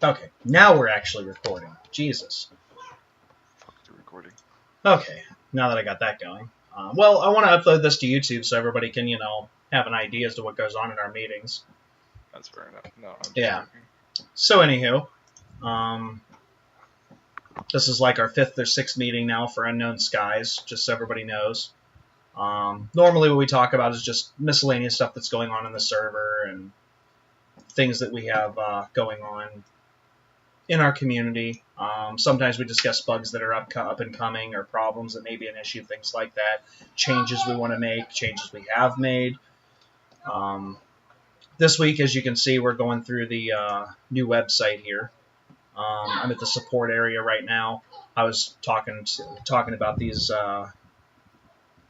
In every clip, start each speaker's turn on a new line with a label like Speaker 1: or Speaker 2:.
Speaker 1: Okay, now we're actually recording. Jesus.
Speaker 2: Fuck the recording.
Speaker 1: Okay, now that I got that going. Well, I want to upload this to YouTube so everybody can, have an idea as to what goes on in our meetings.
Speaker 2: That's fair enough. No, I'm just
Speaker 1: Yeah.
Speaker 2: joking.
Speaker 1: So, anywho, this is like our 5th or 6th meeting now for Unknown Skies, just so everybody knows. Normally what we talk about is just miscellaneous stuff that's going on in the server and things that we have going on in our community. Sometimes we discuss bugs that are up and coming or problems that may be an issue, things like that. Changes we want to make, changes we have made. This week, as you can see, we're going through the new website here. I'm at the support area right now. I was talking about these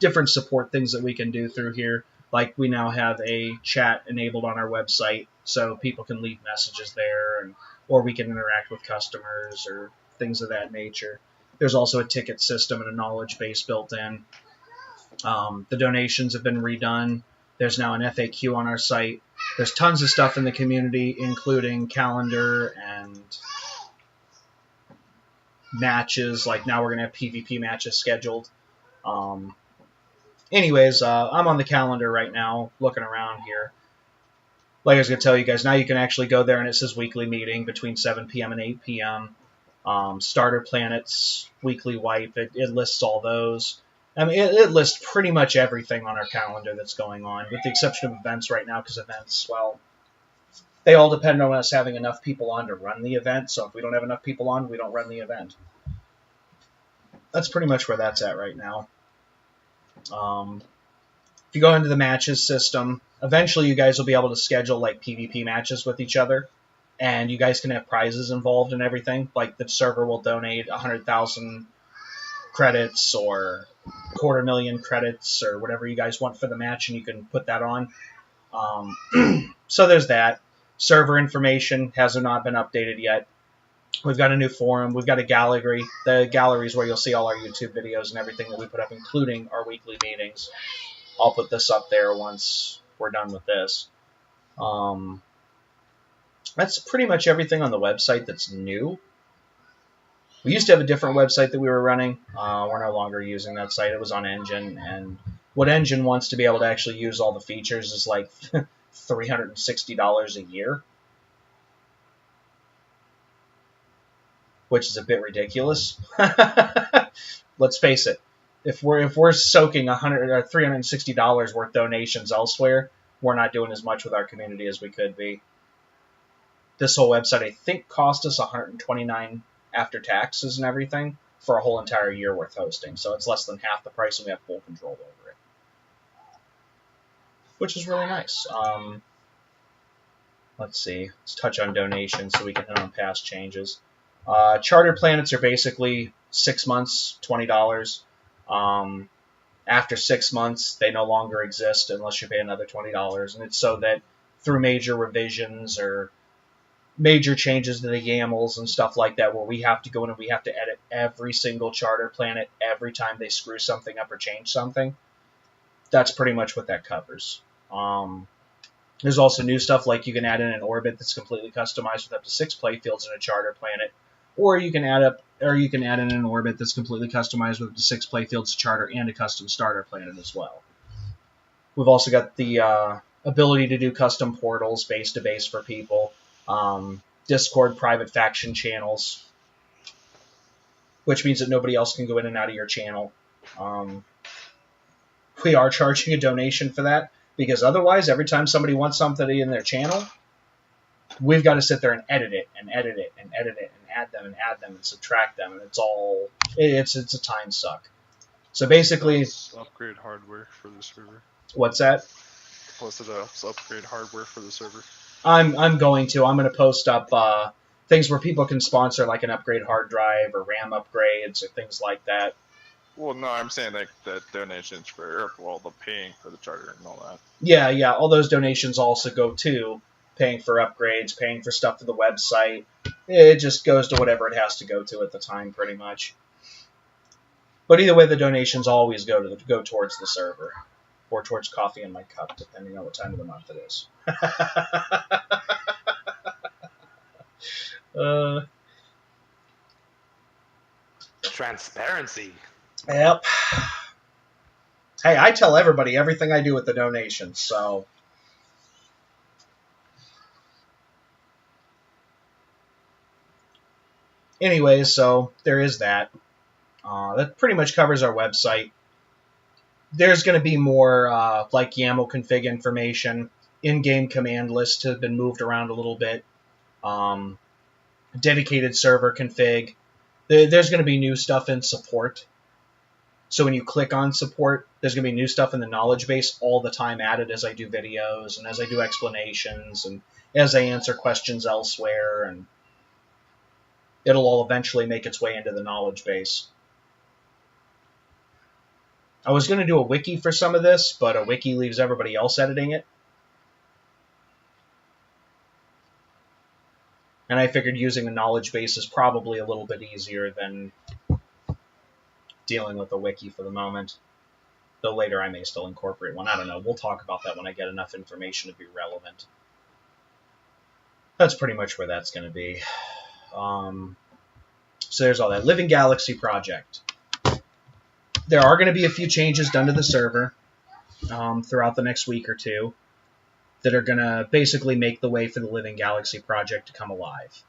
Speaker 1: different support things that we can do through here. Like we now have a chat enabled on our website, so people can leave messages there, or we can interact with customers or things of that nature. There's also a ticket system and a knowledge base built in. The donations have been redone. There's now an FAQ on our site. There's tons of stuff in the community, including calendar and matches. Like now we're going to have PvP matches scheduled. Anyways, I'm on the calendar right now, looking around here. Like I was going to tell you guys, now you can actually go there and it says weekly meeting between 7 p.m. and 8 p.m. Starter planets, weekly wipe, it lists all those. I mean, it lists pretty much everything on our calendar that's going on, with the exception of events right now, because events, well, they all depend on us having enough people on to run the event, so if we don't have enough people on, we don't run the event. That's pretty much where that's at right now. If you go into the matches system, eventually you guys will be able to schedule like PvP matches with each other, and you guys can have prizes involved and everything. Like the server will donate 100,000 credits or 250,000 credits or whatever you guys want for the match, and you can put that on. So there's that. Server information has not been updated yet. We've got a new forum. We've got a gallery. The gallery is where you'll see all our YouTube videos and everything that we put up, including our weekly meetings. I'll put this up there once we're done with this. That's pretty much everything on the website that's new. We used to have a different website that we were running. We're no longer using that site. It was on Engine, and what Engine wants to be able to actually use all the features is like $360 a year, which is a bit ridiculous. Let's face it. If we're soaking $100 or $360 worth donations elsewhere, we're not doing as much with our community as we could be. This whole website, I think, cost us $129 after taxes and everything for a whole entire year worth hosting. So it's less than half the price, and we have full control over it, which is really nice. Let's see. Let's touch on donations so we can hit on past changes. Charter planets are basically 6 months, $20. After 6 months, they no longer exist unless you pay another $20. And it's so that through major revisions or major changes to the YAMLs and stuff like that, where we have to go in and we have to edit every single charter planet every time they screw something up or change something, that's pretty much what that covers. There's also new stuff like you can add in an orbit that's completely customized with up to 6 playfields in a charter planet, or you can add in an orbit that's completely customized with up to 6 playfields, a charter, and a custom starter planet as well. We've also got the ability to do custom portals base to base for people, Discord private faction channels, which means that nobody else can go in and out of your channel. We are charging a donation for that, because otherwise, every time somebody wants something in their channel, we've got to sit there and edit it and edit it and edit it and add them and subtract them, and it's a time suck. So basically,
Speaker 2: Upgrade hardware for the server.
Speaker 1: What's that?
Speaker 2: Plus it upgrade hardware for the server.
Speaker 1: I'm going to post up things where people can sponsor like an upgrade hard drive or RAM upgrades or things like that.
Speaker 2: Well, no, I'm saying like the donations for the paying for the charter and all that.
Speaker 1: Yeah, all those donations also go to paying for upgrades, paying for stuff for the website. It just goes to whatever it has to go to at the time, pretty much. But either way, the donations always go towards the server, or towards coffee in my cup, depending on what time of the month it is.
Speaker 3: Transparency.
Speaker 1: Yep. Hey, I tell everybody everything I do with the donations, so. Anyways, so there is that. That pretty much covers our website. There's going to be more like YAML config information. In-game command lists have been moved around a little bit. Dedicated server config. There's going to be new stuff in support. So when you click on support, there's going to be new stuff in the knowledge base all the time added as I do videos and as I do explanations and as I answer questions elsewhere. And it'll all eventually make its way into the knowledge base. I was going to do a wiki for some of this, but a wiki leaves everybody else editing it. And I figured using a knowledge base is probably a little bit easier than dealing with a wiki for the moment. Though later I may still incorporate one. I don't know. We'll talk about that when I get enough information to be relevant. That's pretty much where that's going to be. So there's all that. Living Galaxy project. There are going to be a few changes done to the server throughout the next week or two that are going to basically make the way for the Living Galaxy project to come alive.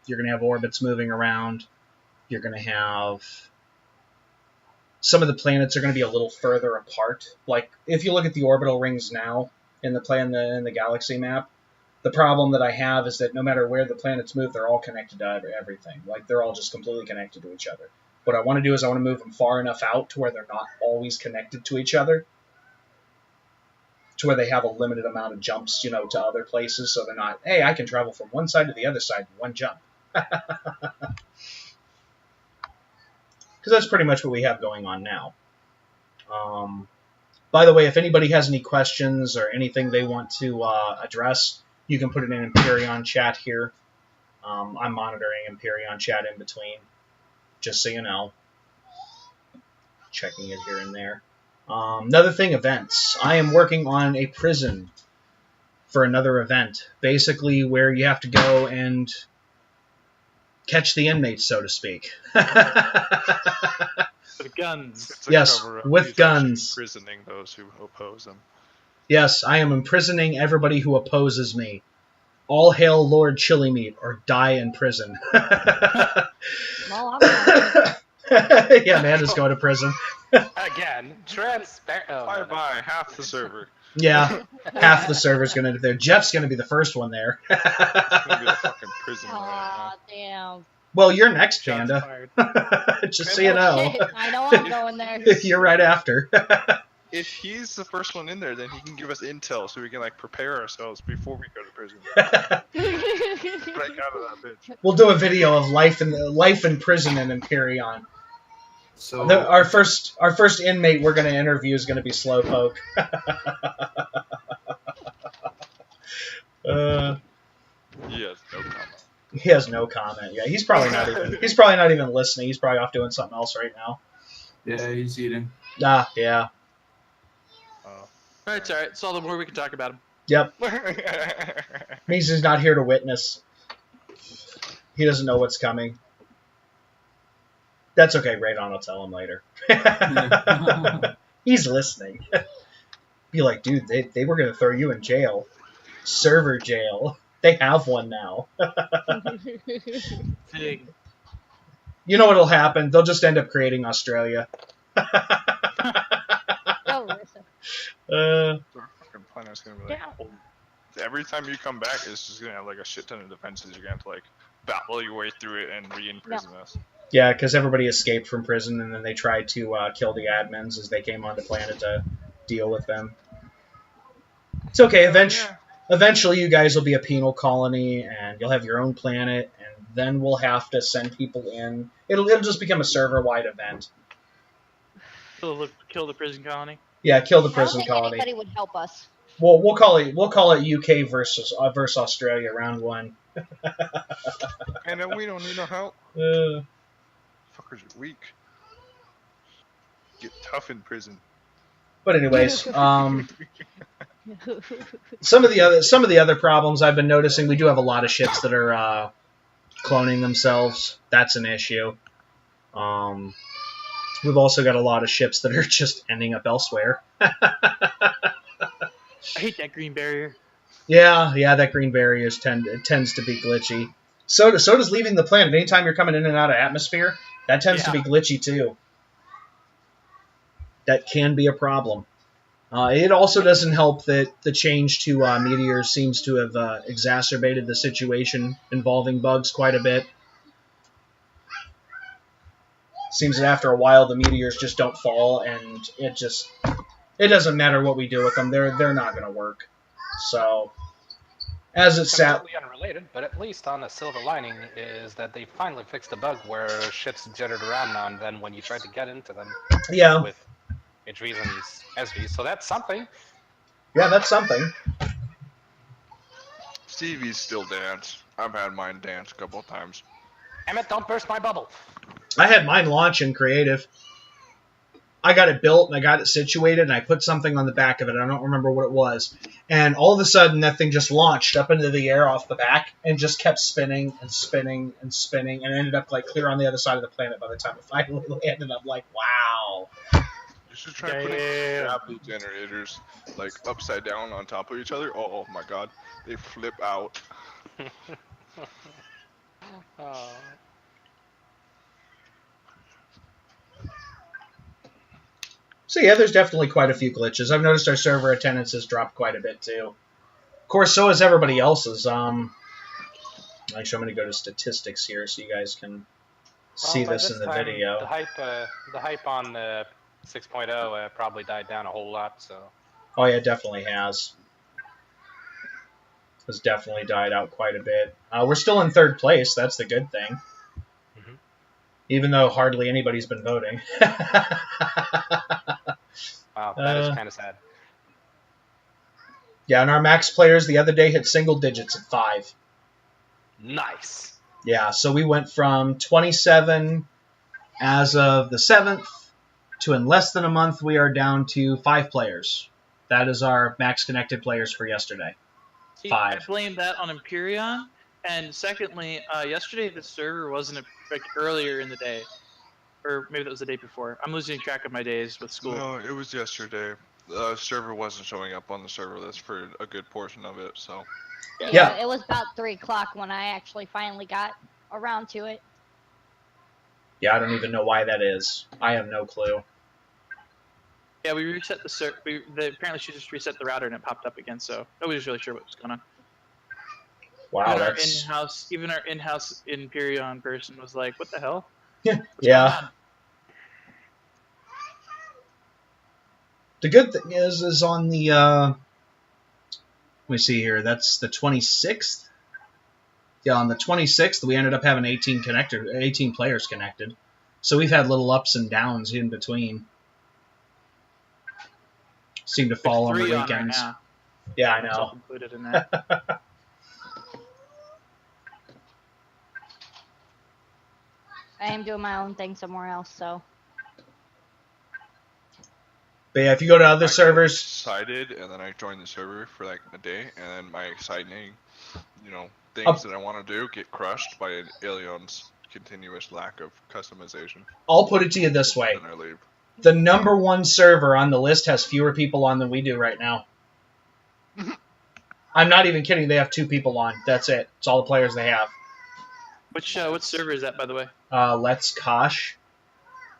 Speaker 1: You're going to have orbits moving around. You're going to have... Some of the planets are going to be a little further apart. Like, if you look at the orbital rings now in the galaxy map, the problem that I have is that no matter where the planets move, they're all connected to everything. Like, they're all just completely connected to each other. What I want to do is I want to move them far enough out to where they're not always connected to each other, to where they have a limited amount of jumps, to other places, so they're not, hey, I can travel from one side to the other side in one jump. Because that's pretty much what we have going on now. By the way, if anybody has any questions or anything they want to address, you can put it in Empyrean chat here. I'm monitoring Empyrean chat in between, just so you know. Checking it here and there. Another thing, events. I am working on a prison for another event. Basically where you have to go and catch the inmates, so to speak.
Speaker 3: With guns.
Speaker 1: Yes, with guns.
Speaker 2: Imprisoning those who oppose them.
Speaker 1: Yes, I am imprisoning everybody who opposes me. All hail Lord Chili Meat, or die in prison.
Speaker 4: Well, I'm not.
Speaker 1: Yeah, Amanda's going to prison.
Speaker 3: Again, transparent. Oh, no, no.
Speaker 2: Bye-bye, half the server.
Speaker 1: Yeah, half the server's going to be there. Jeff's going to be the first one there.
Speaker 2: It's gonna be a fucking prison right
Speaker 4: Aw, damn.
Speaker 1: Well, you're next,
Speaker 3: Shots
Speaker 1: Panda.
Speaker 3: fired.
Speaker 1: Just so you know.
Speaker 4: I know I'm going there.
Speaker 1: You're right after.
Speaker 2: now. If he's the first one in there, then he can give us intel so we can prepare ourselves before we go to prison. Break out of that bitch.
Speaker 1: We'll do a video of life in prison in Empyrean.
Speaker 5: So
Speaker 1: Our first inmate we're going to interview is going to be Slowpoke.
Speaker 2: Yes, no comment.
Speaker 1: He has no comment. Yeah, he's probably not even listening. He's probably off doing something else right now.
Speaker 5: yeah, he's eating.
Speaker 1: Ah, yeah.
Speaker 3: It's alright. It's all the more we can talk about him.
Speaker 1: Yep. Means he's not here to witness. He doesn't know what's coming. That's okay. Radon will tell him later. He's listening. Be like, dude, they were going to throw you in jail. Server jail. They have one now.
Speaker 3: Big.
Speaker 1: You know what'll happen? They'll just end up creating Australia.
Speaker 4: Oh, listen.
Speaker 2: Our fucking planet's gonna be
Speaker 4: Yeah.
Speaker 2: every time you come back, it's just gonna have a shit ton of defenses. You're gonna have to battle your way through it and re-imprison us.
Speaker 1: Yeah, because everybody escaped from prison, and then they tried to kill the admins as they came onto planet to deal with them. It's okay. Eventually, you guys will be a penal colony, and you'll have your own planet, and then we'll have to send people in. It'll just become a server-wide event.
Speaker 3: Kill the prison colony.
Speaker 1: Yeah, kill the
Speaker 4: I don't
Speaker 1: prison
Speaker 4: think
Speaker 1: colony.
Speaker 4: anybody would help us.
Speaker 1: Well, we'll call it UK versus Australia round one.
Speaker 2: And then we don't need no help. Fuckers are weak. Get tough in prison.
Speaker 1: But anyways, some of the other problems I've been noticing, we do have a lot of ships that are cloning themselves. That's an issue. We've also got a lot of ships that are just ending up elsewhere.
Speaker 3: I hate that green barrier.
Speaker 1: Yeah, that green barrier tends to be glitchy. So does leaving the planet. Anytime you're coming in and out of atmosphere, that tends to be glitchy too. That can be a problem. It also doesn't help that the change to meteors seems to have exacerbated the situation involving bugs quite a bit. Seems that after a while the meteors just don't fall, and it doesn't matter what we do with them. They're not going to work. So, as it sat,
Speaker 6: Completely unrelated, but at least on a silver lining is that they finally fixed the bug where ships jittered around now and then when you tried to get into them.
Speaker 1: Yeah.
Speaker 6: With HVs and SVs, so that's something.
Speaker 1: Yeah, that's something.
Speaker 2: Stevie's still dance. I've had mine dance a couple of times.
Speaker 6: Emmett, don't burst my bubble.
Speaker 1: I had mine launch in creative. I got it built and I got it situated and I put something on the back of it. I don't remember what it was. And all of a sudden that thing just launched up into the air off the back and just kept spinning and spinning and spinning and ended up like clear on the other side of the planet by the time it finally landed. I'm like, wow.
Speaker 2: You should try putting gravity generators like upside down on top of each other. Oh my god, they flip out.
Speaker 1: So yeah, there's definitely quite a few glitches. I've noticed our server attendance has dropped quite a bit too. Of course, so has everybody else's. Actually, I'm going to go to statistics here so you guys can see this in the video.
Speaker 6: The hype on 6.0 probably died down a whole lot. So.
Speaker 1: Oh yeah, it definitely has. Has definitely died out quite a bit. We're still in third place. That's the good thing.
Speaker 6: Mm-hmm.
Speaker 1: Even though hardly anybody's been voting.
Speaker 6: Wow, that is kind of sad.
Speaker 1: Yeah, and our max players the other day hit single digits at 5.
Speaker 6: Nice.
Speaker 1: Yeah, so we went from 27 as of the 7th to in less than a month we are down to 5 players. That is our max connected players for yesterday.
Speaker 3: See,
Speaker 1: 5.
Speaker 3: I blame that on Empyreon. And secondly, yesterday the server wasn't earlier in the day. Or maybe that was the day before. I'm losing track of my days with school.
Speaker 2: No, it was yesterday. The server wasn't showing up on the server list for a good portion of it, so.
Speaker 1: Yeah.
Speaker 4: It was about 3 o'clock when I actually finally got around to it.
Speaker 1: Yeah, I don't even know why that is. I have no clue.
Speaker 3: Yeah, we reset the server. Apparently she just reset the router and it popped up again, so nobody's really sure what was going on.
Speaker 1: Wow,
Speaker 3: Even our in-house Empyreon person was like, "What the hell?"
Speaker 1: Yeah.
Speaker 3: What's going on?
Speaker 1: The good thing is on the, let me see here, that's the 26th. Yeah, on the 26th, we ended up having 18 players connected. So we've had little ups and downs in between. Seem to fall on the
Speaker 3: There's 3
Speaker 1: weekends.
Speaker 3: right now.
Speaker 1: Yeah, I
Speaker 3: It's all
Speaker 1: know.
Speaker 3: included in that.
Speaker 4: I am doing my own thing somewhere else, so.
Speaker 1: But yeah, if you go to other
Speaker 2: I got
Speaker 1: servers,
Speaker 2: excited, and then I joined the server for like a day, and then my exciting, things that I want to do get crushed by Alion's continuous lack of customization.
Speaker 1: I'll put it to you this way.
Speaker 2: Then I leave.
Speaker 1: The #1 server on the list has fewer people on than we do right now. I'm not even kidding. They have 2 people on. That's it. It's all the players they have.
Speaker 3: What server is that, by the way?
Speaker 1: Let's Kosh.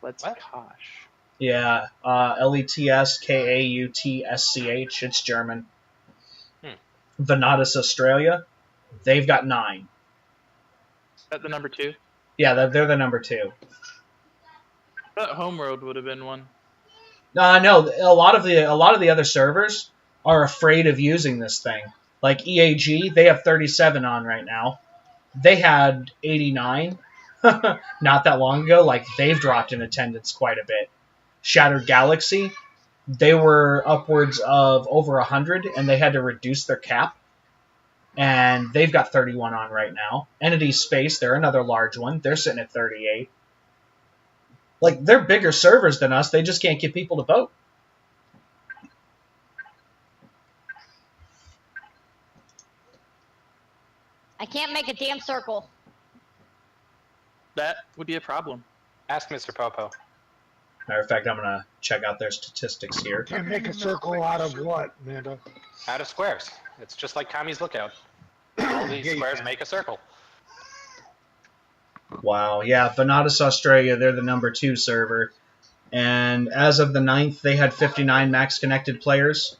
Speaker 3: Let's Kosh.
Speaker 1: Yeah, LETSKAUTSCH. It's German. Venatus Australia. They've got 9.
Speaker 3: Is that the number 2?
Speaker 1: Yeah, they're the #2.
Speaker 3: I thought Homeworld would have been one.
Speaker 1: No, a lot of the other servers are afraid of using this thing. Like EAG, they have 37 on right now. They had 89 not that long ago. Like, they've dropped in attendance quite a bit. Shattered Galaxy, they were upwards of over 100, and they had to reduce their cap. And they've got 31 on right now. Entity Space, they're another large one. They're sitting at 38. Like, they're bigger servers than us. They just can't get people to vote.
Speaker 4: I can't make a damn circle.
Speaker 3: That would be a problem.
Speaker 6: Ask Mr. Popo.
Speaker 1: Matter of fact, I'm gonna check out their statistics here.
Speaker 7: Can't make a circle out of what, Amanda?
Speaker 6: Out of squares. It's just like Kami's Lookout. All these
Speaker 7: Yeah, you
Speaker 6: squares
Speaker 7: can.
Speaker 6: make a circle.
Speaker 1: Wow, yeah, Venatus Australia, they're the number 2 server. And as of the 9th, they had 59 max connected players.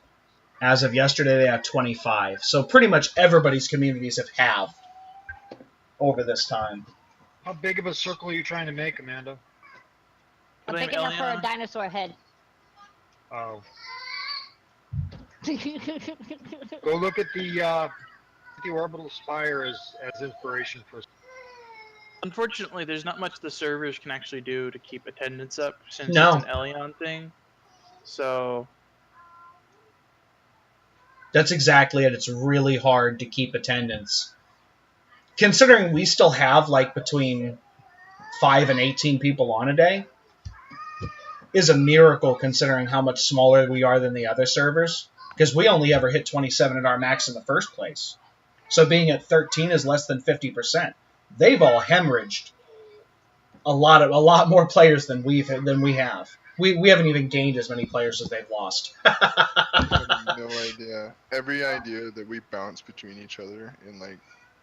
Speaker 1: As of yesterday, they had 25. So pretty much everybody's communities have halved over this time.
Speaker 7: How big of a circle are you trying to make, Amanda?
Speaker 4: I'm
Speaker 3: Blame
Speaker 4: big enough for a
Speaker 3: Elion.
Speaker 4: dinosaur head.
Speaker 7: Oh. Go look at the orbital spire as inspiration for.
Speaker 3: Unfortunately, there's not much the servers can actually do to keep attendance up since
Speaker 1: No.
Speaker 3: it's an Elion thing. So
Speaker 1: That's exactly it. It's really hard to keep attendance. Considering we still have like between 5 and 18 people on a day, is a miracle considering how much smaller we are than the other servers. Because we only ever hit 27 at our max in the first place. So being at 13 is less than 50%. They've all hemorrhaged a lot more players than we have. We haven't even gained as many players as they've lost.
Speaker 2: I have no idea. Every idea that we bounce between each other in like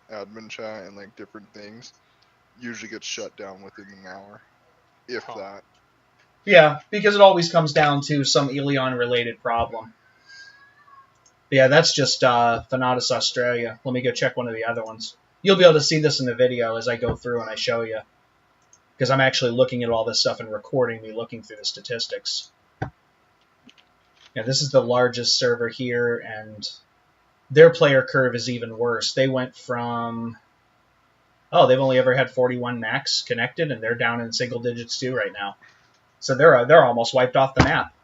Speaker 2: admin chat and like different things usually gets shut down within an hour, if
Speaker 6: Huh.
Speaker 2: that.
Speaker 1: Yeah, because it always comes down to some Elion-related problem. Yeah, that's just Venatus Australia. Let me go check one of the other ones. You'll be able to see this in the video as I go through and I show you. Because I'm actually looking at all this stuff and recording me looking through the statistics. Yeah, this is the largest server here, and their player curve is even worse. They went from... Oh, they've only ever had 41 max connected, and they're down in single digits too right now. So they're almost wiped off the map.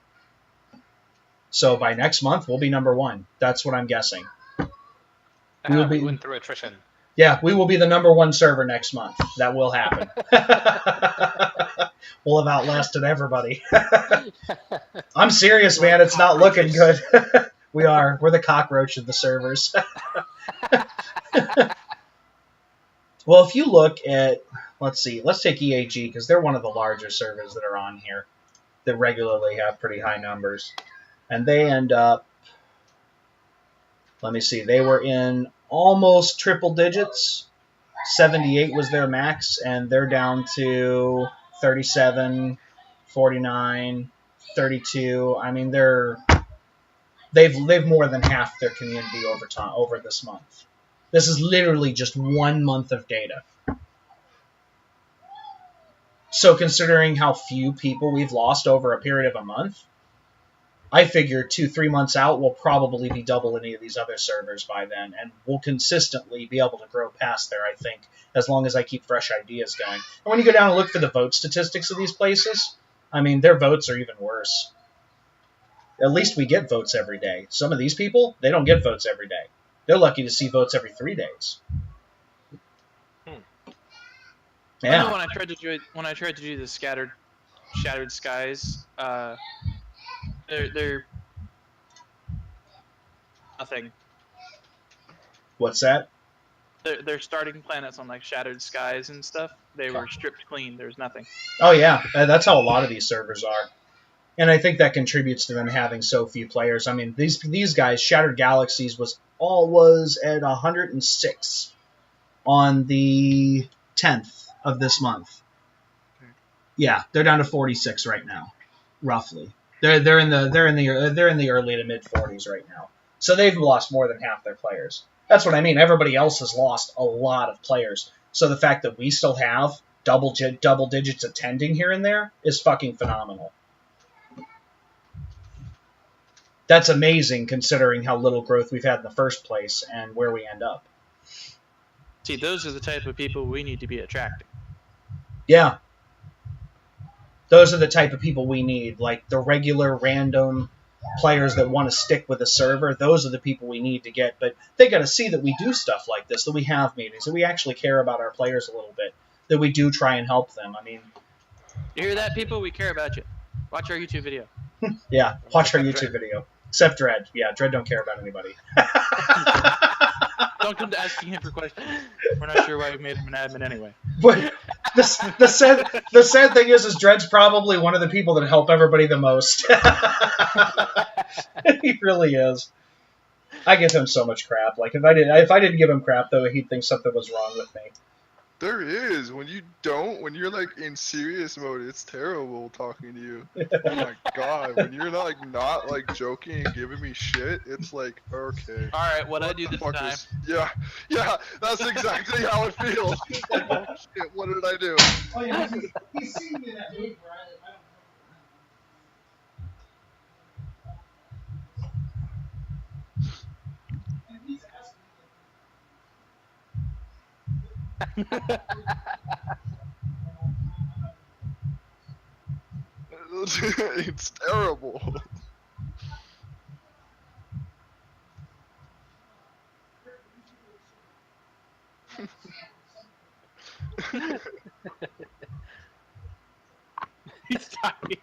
Speaker 1: So by next month, we'll be number 1. That's what I'm guessing. We'll
Speaker 6: We
Speaker 1: be-
Speaker 6: went through attrition.
Speaker 1: Yeah, we will be the number 1 server next month. That will happen. We'll have outlasted everybody. I'm serious, man. It's not looking good. We're the cockroach of the servers. Well, if you look at, let's see, let's take EAG, because they're one of the larger servers that are on here that regularly have pretty high numbers. And they end up, let me see, they were in almost triple digits. 78 was their max, and they're down to 37, 49, 32. I mean, they've more than half their community over this month. This is literally just 1 month of data. So considering how few people we've lost over a period of a month, I figure 2-3 months out, we'll probably be double any of these other servers by then, and we'll consistently be able to grow past there, I think, as long as I keep fresh ideas going. And when you go down and look for the vote statistics of these places, I mean, their votes are even worse. At least we get votes every day. Some of these people, they don't get votes every day. They're lucky to see votes every 3 days.
Speaker 3: I know
Speaker 1: Yeah.
Speaker 3: when I tried to do the Shattered Skies, they're nothing.
Speaker 1: What's that?
Speaker 3: They're starting planets on like Shattered Skies and stuff. They were stripped clean. There's nothing.
Speaker 1: Oh, yeah. That's how a lot of these servers are. And I think that contributes to them having so few players. I mean, these guys, Shattered Galaxies was at 106 on the 10th of this month. Yeah, they're down to 46 right now, roughly. They're in the early to mid 40s right now. So they've lost more than half their players. That's what I mean. Everybody else has lost a lot of players. So the fact that we still have double digits attending here and there is fucking phenomenal. That's amazing considering how little growth we've had in the first place and where we end up.
Speaker 3: See, those are the type of people we need to be attracting.
Speaker 1: Yeah. Those are the type of people we need. Like the regular random players that want to stick with a server, those are the people we need to get. But they got to see that we do stuff like this, that we have meetings, that we actually care about our players a little bit, that we do try and help them. I mean,
Speaker 3: You hear that, people? We care about you. Watch our YouTube video.
Speaker 1: yeah, watch our YouTube video. Except Dread. Yeah, Dread don't care about anybody.
Speaker 3: Don't come to asking him for questions. We're not sure why we made him an admin anyway.
Speaker 1: But the sad thing is Dred's probably one of the people that help everybody the most. He really is. I give him so much crap. Like if I didn't give him crap though, he'd think something was wrong with me.
Speaker 2: There is. When you're like in serious mode, it's terrible talking to you. Oh my god. When you're not like joking and giving me shit, it's like, okay.
Speaker 3: All right, what I do
Speaker 2: the
Speaker 3: this
Speaker 2: fuck
Speaker 3: time?
Speaker 2: Yeah, that's exactly how it feels. It's like, oh shit, what did I do?
Speaker 1: Oh yeah, he's seen me in that movie, right?
Speaker 2: It's terrible.
Speaker 3: He's talking.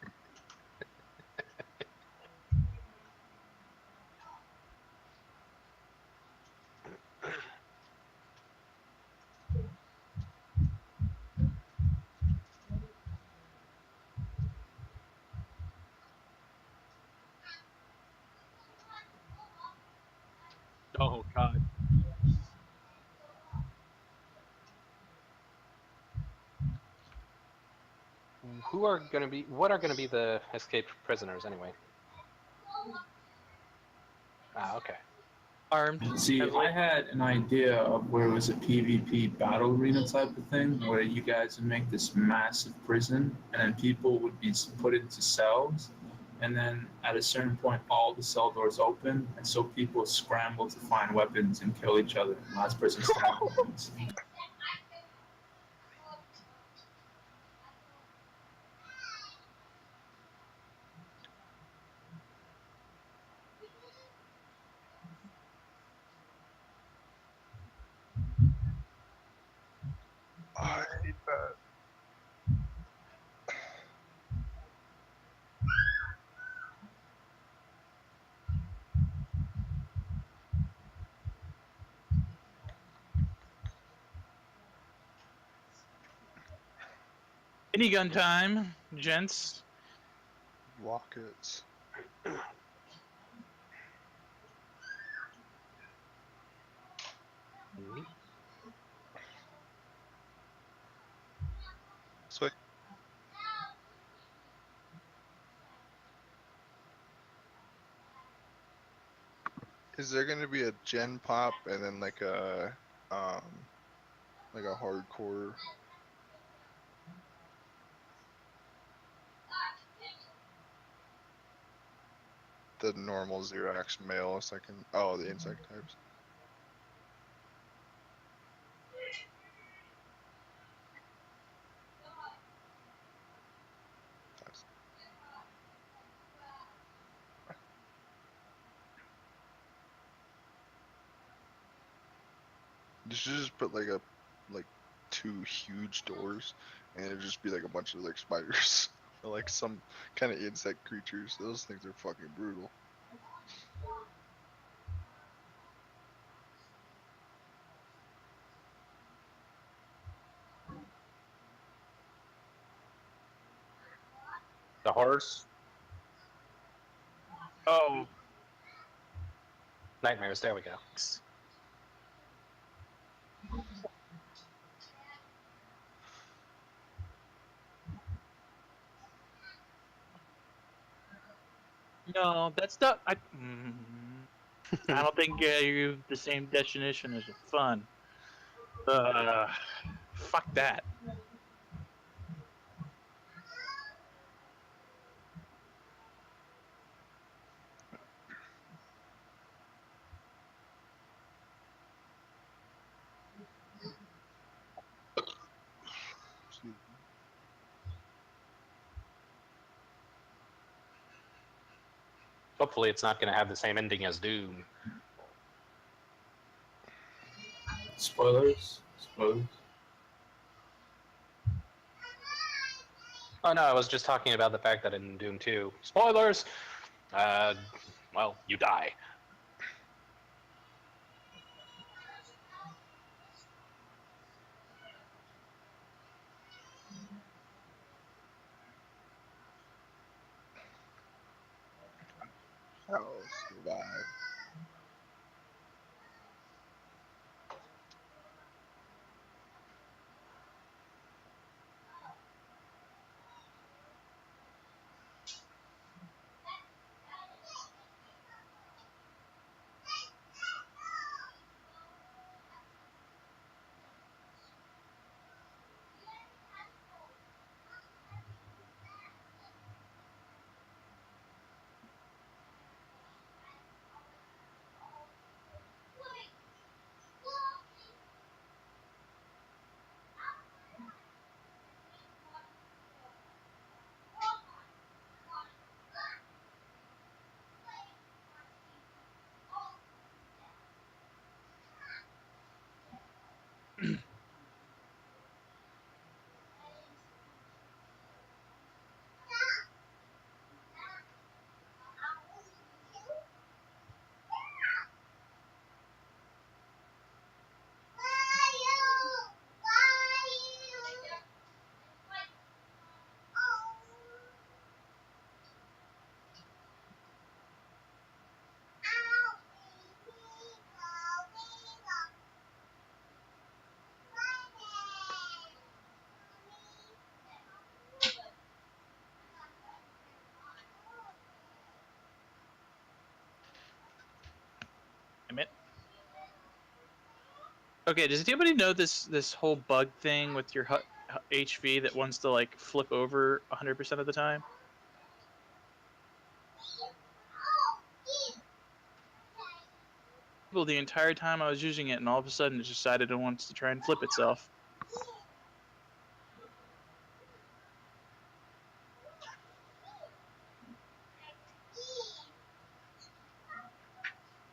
Speaker 3: Oh God.
Speaker 6: What are gonna be the escaped prisoners anyway? Ah, okay.
Speaker 3: Armed.
Speaker 5: See, I had an idea of where it was a PvP battle arena type of thing, where you guys would make this massive prison, and then people would be put into cells, and then at a certain point, all the cell doors open, and so people scramble to find weapons and kill each other. And last person standing wins.
Speaker 2: I hate that.
Speaker 3: Minigun time, gents.
Speaker 2: Rockets. So is there gonna be a gen pop and then like a hardcore? The normal Xerax male second. Oh, the insect types. Nice. You should just put like two huge doors, and it'd just be like a bunch of like spiders or like some kind of insect creatures. Those things are fucking brutal.
Speaker 6: The horrors,
Speaker 3: Oh,
Speaker 6: nightmares. There we go.
Speaker 3: no, that's not. I don't think you have the same definition as fun. Fuck that.
Speaker 6: Hopefully, it's not going to have the same ending as Doom.
Speaker 5: Spoilers? Spoilers?
Speaker 6: Oh no, I was just talking about the fact that in Doom 2, spoilers. Well, you die.
Speaker 2: I'll survive.
Speaker 3: Damn it. Okay, does anybody know this whole bug thing with your HV that wants to like flip over 100% of the time? Well, the entire time I was using it, and all of a sudden it decided it wants to try and flip itself.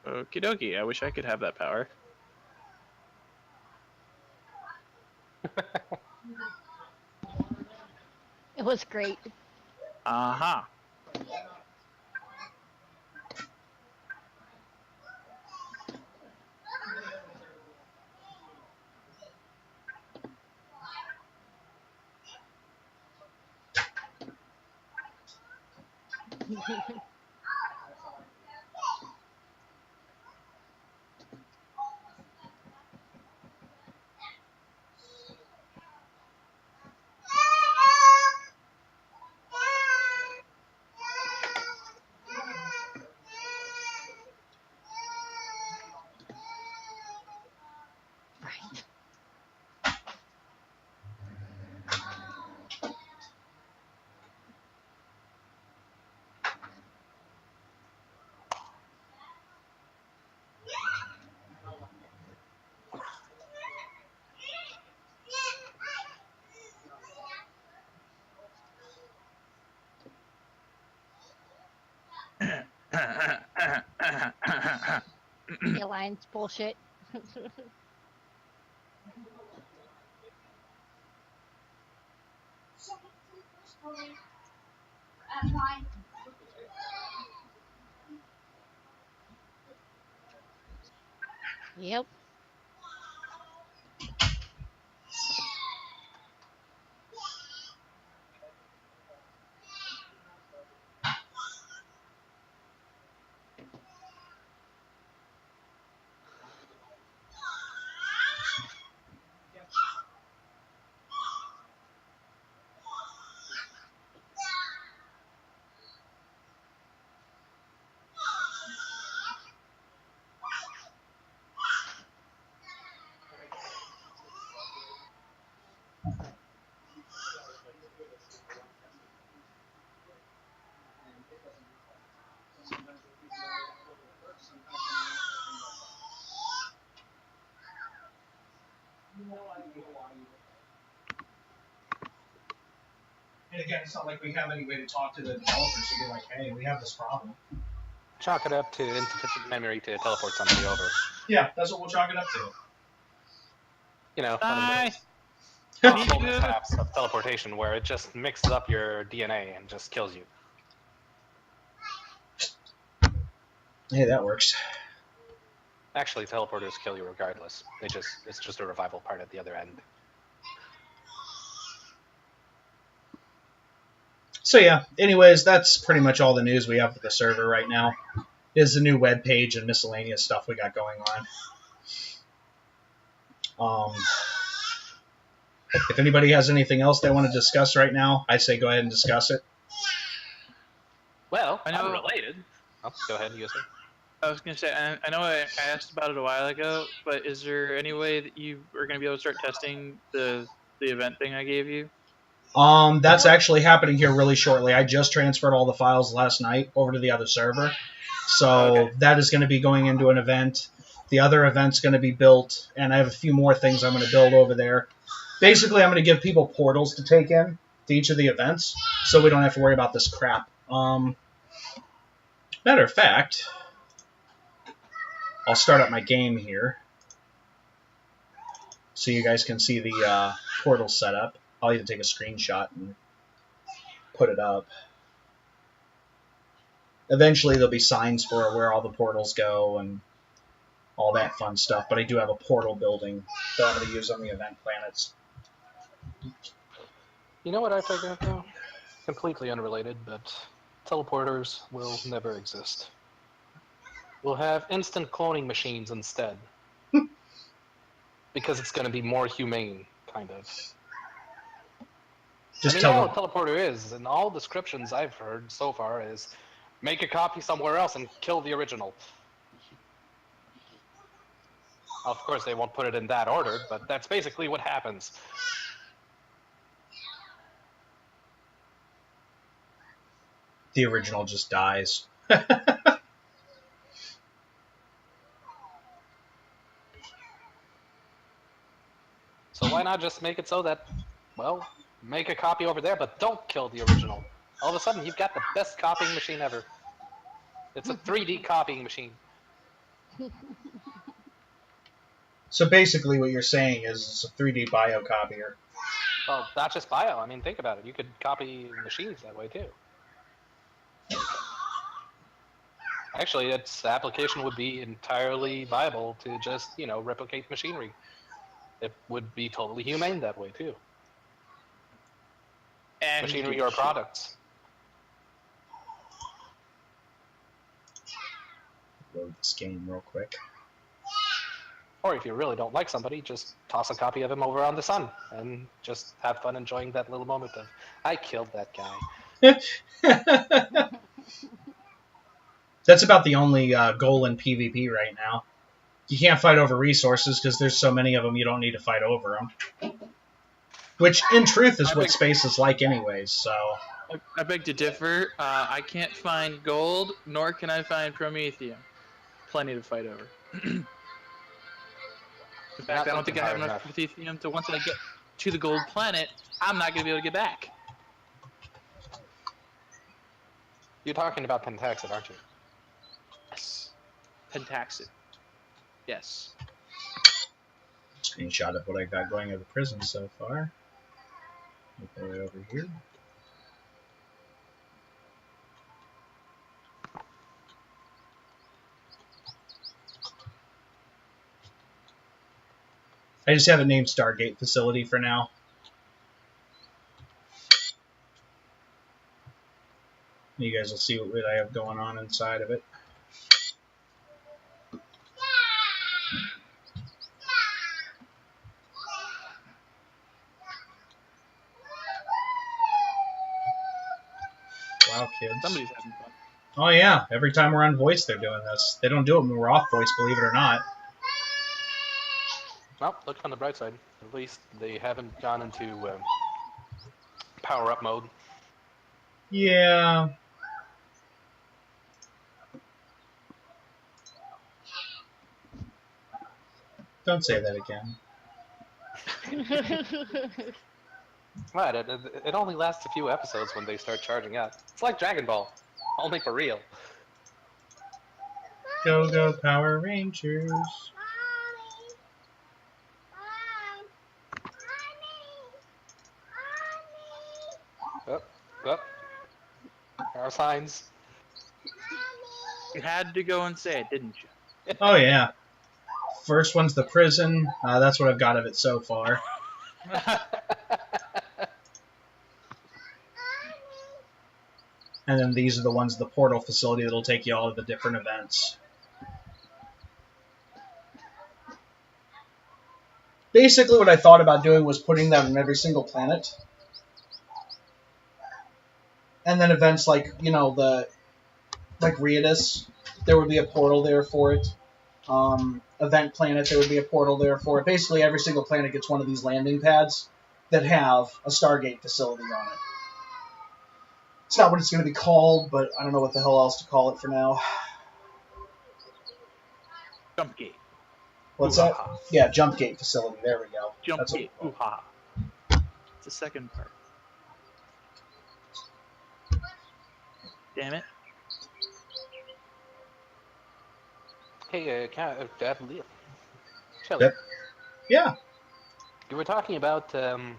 Speaker 3: Okie dokie, I wish I could have that power.
Speaker 4: It was great.
Speaker 3: Aha.
Speaker 4: Right. The Alliance bullshit. Yep.
Speaker 1: And again, it's not like we have any way to talk to the developers to be like, hey, we have this problem.
Speaker 6: Chalk it up to insufficient memory to teleport somebody over.
Speaker 1: Yeah, that's what we'll chalk it up to.
Speaker 6: You know, one of
Speaker 3: Bye.
Speaker 6: those
Speaker 3: Me
Speaker 6: awful
Speaker 3: too.
Speaker 6: mishaps of teleportation where it just mixes up your DNA and just kills you.
Speaker 1: Hey, that works.
Speaker 6: Actually, teleporters kill you regardless. It's just a revival part at the other end.
Speaker 1: So yeah, anyways, that's pretty much all the news we have for the server right now. is the new web page and miscellaneous stuff we got going on. If anybody has anything else they want to discuss right now, I say go ahead and discuss it.
Speaker 6: Well,
Speaker 3: I know-
Speaker 6: unrelated. Oh, go ahead, you say.
Speaker 3: I was gonna say, I know I asked about it a while ago, but is there any way that you are gonna be able to start testing the event thing I gave you?
Speaker 1: That's actually happening here really shortly. I just transferred all the files last night over to the other server. So
Speaker 3: Okay.
Speaker 1: that is going to be going into an event. The other event's going to be built, and I have a few more things I'm going to build over there. Basically, I'm going to give people portals to take in to each of the events, so we don't have to worry about this crap. Matter of fact, I'll start up my game here so you guys can see the portal setup. I'll even take a screenshot and put it up. Eventually there'll be signs for where all the portals go and all that fun stuff, but I do have a portal building that I'm going to use on the event planets.
Speaker 6: You know what I figured out though? Completely unrelated, but teleporters will never exist. We'll have instant cloning machines instead. Because it's going to be more humane, kind of.
Speaker 1: Just
Speaker 6: I mean,
Speaker 1: tell
Speaker 6: all
Speaker 1: them.
Speaker 6: a teleporter is, and all descriptions I've heard so far is make a copy somewhere else and kill the original. Of course, they won't put it in that order, but that's basically what happens.
Speaker 1: The original just dies.
Speaker 6: So why not just make it so that, well, make a copy over there, but don't kill the original. All of a sudden, you've got the best copying machine ever. It's a 3D copying machine.
Speaker 1: So basically what you're saying is it's a 3D biocopier.
Speaker 6: Well, not just bio. I mean, think about it. You could copy machines that way too. Actually, its application would be entirely viable to just, you know, replicate machinery. It would be totally humane that way too.
Speaker 3: And
Speaker 6: Machinery or products.
Speaker 1: Load this game real quick.
Speaker 6: Or if you really don't like somebody, just toss a copy of him over on the sun and just have fun enjoying that little moment of, I killed that guy.
Speaker 1: That's about the only goal in PvP right now. You can't fight over resources because there's so many of them you don't need to fight over them. Which, in truth, is what space is like anyways, so...
Speaker 3: I beg to differ. I can't find gold, nor can I find promethium. Plenty to fight over. In fact, I don't think I have enough promethium to, once I get to the gold planet, I'm not going to be able to get back.
Speaker 6: You're talking about Pentaxid, aren't you?
Speaker 3: Yes. Pentaxid. Yes.
Speaker 1: Screenshot of what I got going at the prison so far. Put that right over here. I just have it named Stargate Facility for now. You guys will see what I have going on inside of it. Wow, kids.
Speaker 3: Somebody's having fun.
Speaker 1: Oh yeah, every time we're on voice they're doing this. They don't do it when we're off voice, believe it or not.
Speaker 6: Well, look on the bright side. At least they haven't gone into power-up mode.
Speaker 1: Yeah. Don't say that again.
Speaker 6: Right, it only lasts a few episodes when they start charging up. It's like Dragon Ball, only for real.
Speaker 1: Go, go, Power Rangers.
Speaker 6: Up. Our signs.
Speaker 3: You had to go and say it, didn't you?
Speaker 1: Oh yeah. First one's the prison. That's what I've got of it so far. And then these are the ones, the portal facility, that'll take you all to the different events. Basically, what I thought about doing was putting them in every single planet. And then events like, you know, like Riadus, there would be a portal there for it. Event Planet, there would be a portal there for it. Basically, every single planet gets one of these landing pads that have a Stargate facility on it. It's not what it's going to be called, but I don't know what the hell else to call it for now.
Speaker 3: Jump gate.
Speaker 1: What's that? Yeah, Jump Gate facility. There we go.
Speaker 3: Jump
Speaker 1: That's
Speaker 3: gate.
Speaker 1: what-
Speaker 3: Ooh ha. It's the second part. Damn it.
Speaker 6: Hey, Shelly,
Speaker 1: Yep. Yeah.
Speaker 6: you were talking about selling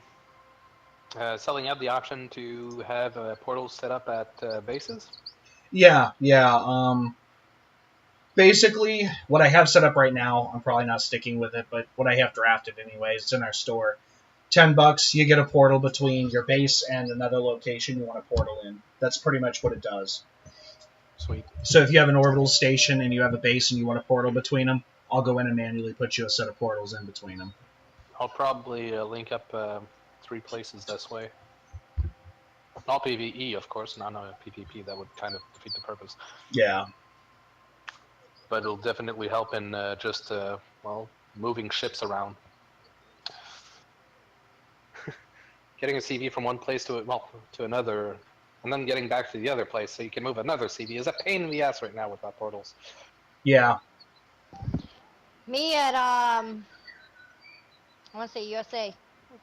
Speaker 6: out the option to have portals set up at bases?
Speaker 1: Yeah. Basically, what I have set up right now, I'm probably not sticking with it, but what I have drafted anyways, it's in our store. $10, you get a portal between your base and another location you want a portal in. That's pretty much what it does.
Speaker 6: Sweet.
Speaker 1: So if you have an orbital station and you have a base and you want a portal between them, I'll go in and manually put you a set of portals in between them.
Speaker 6: I'll probably link up 3 places this way. Not PvE, of course, not a PvP. That would kind of defeat the purpose.
Speaker 1: Yeah.
Speaker 6: But it'll definitely help in just, well, moving ships around. Getting a CV from one place to another, and then getting back to the other place so you can move another CV is a pain in the ass right now without portals.
Speaker 1: Yeah.
Speaker 4: Me at I want to say USA.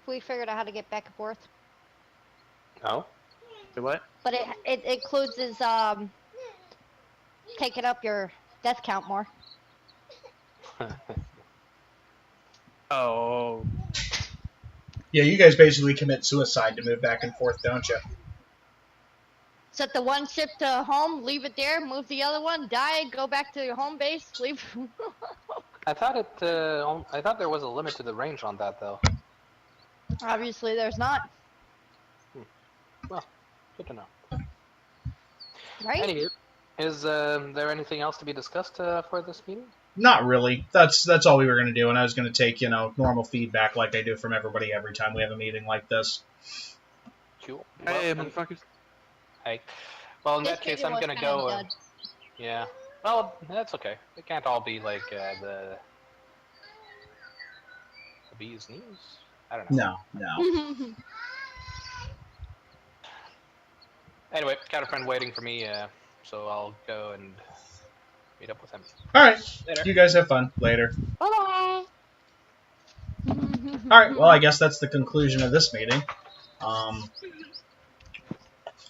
Speaker 4: We figured out how to get back and forth,
Speaker 6: No?
Speaker 3: The what?
Speaker 4: but it includes is taking up your death count more.
Speaker 3: Oh.
Speaker 1: Yeah, you guys basically commit suicide to move back and forth, don't you?
Speaker 4: Set the one ship to home, leave it there, move the other one, die, go back to your home base, leave.
Speaker 6: I thought I thought there was a limit to the range on that, though.
Speaker 4: Obviously, there's not.
Speaker 6: Well, good to know.
Speaker 4: Right?
Speaker 6: Anywho, is there anything else to be discussed for this meeting?
Speaker 1: Not really. That's all we were going to do, and I was going to take, normal feedback like I do from everybody every time we have a meeting like this.
Speaker 6: Cool.
Speaker 3: Hey,
Speaker 6: Well,
Speaker 3: motherfuckers.
Speaker 6: hey. Well, in
Speaker 4: This
Speaker 6: that case,
Speaker 4: meeting
Speaker 6: I'm
Speaker 4: was
Speaker 6: gonna
Speaker 4: kinda
Speaker 6: go.
Speaker 4: dud.
Speaker 6: Yeah. Well, that's okay. It can't all be like the bee's knees. I don't know.
Speaker 1: No.
Speaker 6: Anyway, got a friend waiting for me, so I'll go and meet up with him.
Speaker 1: All right.
Speaker 6: Later.
Speaker 1: You guys have fun. Later.
Speaker 4: Bye.
Speaker 1: All right. Well, I guess that's the conclusion of this meeting.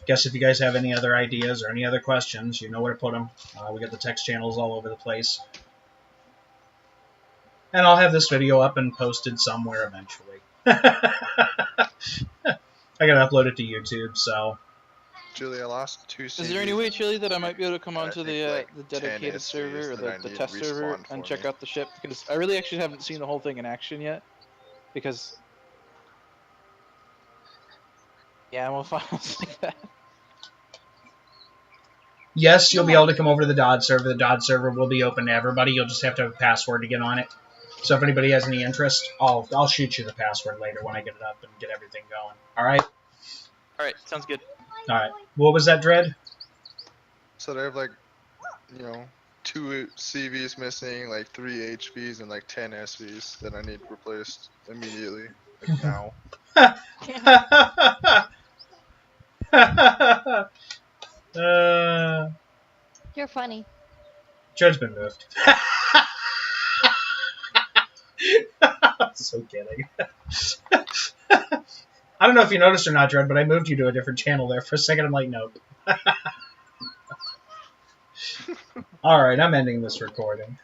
Speaker 1: Guess if you guys have any other ideas or any other questions, you know where to put them. We got the text channels all over the place. And I'll have this video up and posted somewhere eventually. I gotta upload it to YouTube, so...
Speaker 2: Julie, I lost 2 CVs.
Speaker 3: Is there any way, Chili, that I might be able to come
Speaker 2: I
Speaker 3: onto
Speaker 2: think,
Speaker 3: the
Speaker 2: like, 10
Speaker 3: dedicated
Speaker 2: SVs
Speaker 3: server or
Speaker 2: that I
Speaker 3: the
Speaker 2: need
Speaker 3: test server
Speaker 2: respawn
Speaker 3: and
Speaker 2: for
Speaker 3: check
Speaker 2: me.
Speaker 3: out the ship? Because I really actually haven't seen the whole thing in action yet. Because, yeah, I'm on files like that.
Speaker 1: Yes, you'll be able to come over to the DOD server. The DOD server will be open to everybody. You'll just have to have a password to get on it. So if anybody has any interest, I'll shoot you the password later when I get it up and get everything going. All right?
Speaker 3: All right, sounds good.
Speaker 1: All right. What was that, Dread?
Speaker 2: So they have like, 2 CVs missing, like 3 HVs, and like 10 SVs that I need replaced immediately, like now.
Speaker 4: You're funny.
Speaker 1: Dread's been moved. So kidding. I don't know if you noticed or not, Dread, but I moved you to a different channel there for a second. I'm like, nope. All right, I'm ending this recording.